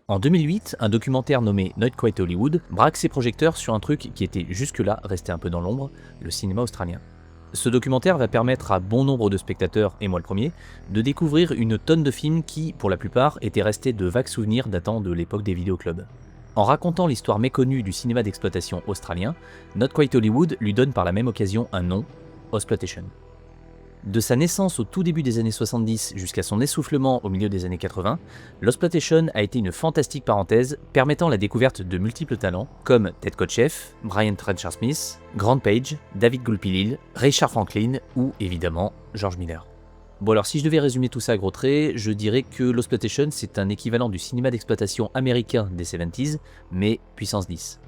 En 2008, un documentaire nommé Not Quite Hollywood braque ses projecteurs sur un truc qui était jusque-là resté un peu dans l'ombre, le cinéma australien. Ce documentaire va permettre à bon nombre de spectateurs, et moi le premier, de découvrir une tonne de films qui, pour la plupart, étaient restés de vagues souvenirs datant de l'époque des vidéoclubs. En racontant l'histoire méconnue du cinéma d'exploitation australien, Not Quite Hollywood lui donne par la même occasion un nom, Ozploitation. De sa naissance au tout début des années 70 jusqu'à son essoufflement au milieu des années 80, l'Ozploitation a été une fantastique parenthèse permettant la découverte de multiples talents comme Ted Kotcheff, Brian Trenchard-Smith, Grant Page, David Gulpilil, Richard Franklin ou évidemment George Miller. Bon alors si je devais résumer tout ça à gros traits, je dirais que l'Ozploitation c'est un équivalent du cinéma d'exploitation américain des 70s, mais puissance 10.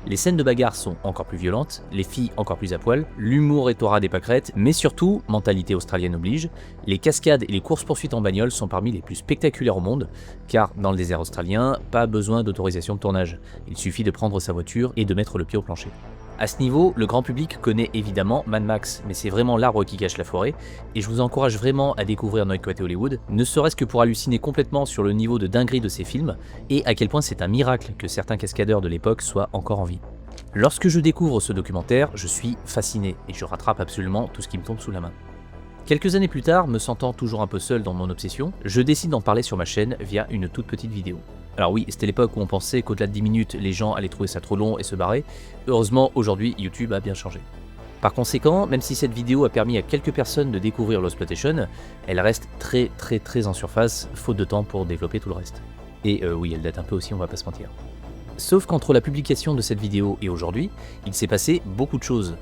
Les scènes de bagarre sont encore plus violentes, les filles encore plus à poil, l'humour est au ras des pâquerettes, mais surtout, mentalité australienne oblige, les cascades et les courses-poursuites en bagnole sont parmi les plus spectaculaires au monde, car dans le désert australien, pas besoin d'autorisation de tournage, il suffit de prendre sa voiture et de mettre le pied au plancher. À ce niveau, le grand public connaît évidemment Mad Max, mais c'est vraiment l'arbre qui cache la forêt, et je vous encourage vraiment à découvrir Not Quite Hollywood, ne serait-ce que pour halluciner complètement sur le niveau de dinguerie de ces films, et à quel point c'est un miracle que certains cascadeurs de l'époque soient encore en vie. Lorsque je découvre ce documentaire, je suis fasciné, et je rattrape absolument tout ce qui me tombe sous la main. Quelques années plus tard, me sentant toujours un peu seul dans mon obsession, je décide d'en parler sur ma chaîne via une toute petite vidéo. Alors oui, c'était l'époque où on pensait qu'au-delà de 10 minutes, les gens allaient trouver ça trop long et se barrer. Heureusement, aujourd'hui, YouTube a bien changé. Par conséquent, même si cette vidéo a permis à quelques personnes de découvrir l'Ozploitation, elle reste très en surface, faute de temps pour développer tout le reste. Et oui, elle date un peu aussi, on va pas se mentir. Sauf qu'entre la publication de cette vidéo et aujourd'hui, il s'est passé beaucoup de choses.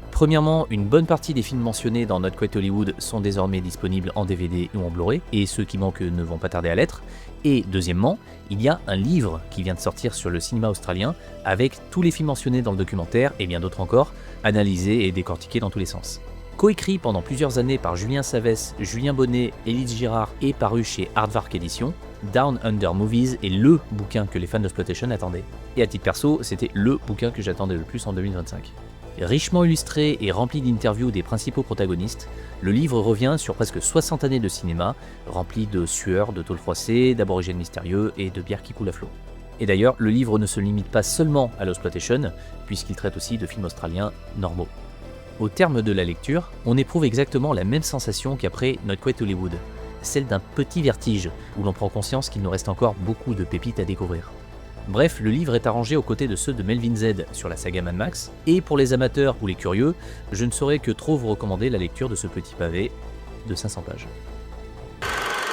Premièrement, une bonne partie des films mentionnés dans Not Quite Hollywood sont désormais disponibles en DVD ou en Blu-ray, et ceux qui manquent ne vont pas tarder à l'être. Et deuxièmement, il y a un livre qui vient de sortir sur le cinéma australien, avec tous les films mentionnés dans le documentaire, et bien d'autres encore, analysés et décortiqués dans tous les sens. Coécrit pendant plusieurs années par Julien Savès, Julien Bonnet, Élise Girard et paru chez Aardvark Éditions, Down Under Movies est LE bouquin que les fans d'Ozploitation attendaient. Et à titre perso, c'était LE bouquin que j'attendais le plus en 2025. Richement illustré et rempli d'interviews des principaux protagonistes, le livre revient sur presque 60 années de cinéma, rempli de sueur, de tôle froissée, d'aborigènes mystérieux et de bières qui coulent à flot. Et d'ailleurs, le livre ne se limite pas seulement à l'Ozploitation, puisqu'il traite aussi de films australiens normaux. Au terme de la lecture, on éprouve exactement la même sensation qu'après Not Quite Hollywood, celle d'un petit vertige, où l'on prend conscience qu'il nous reste encore beaucoup de pépites à découvrir. Bref, le livre est arrangé aux côtés de ceux de Melvin Z sur la saga Mad Max, et pour les amateurs ou les curieux, je ne saurais que trop vous recommander la lecture de ce petit pavé de 500 pages.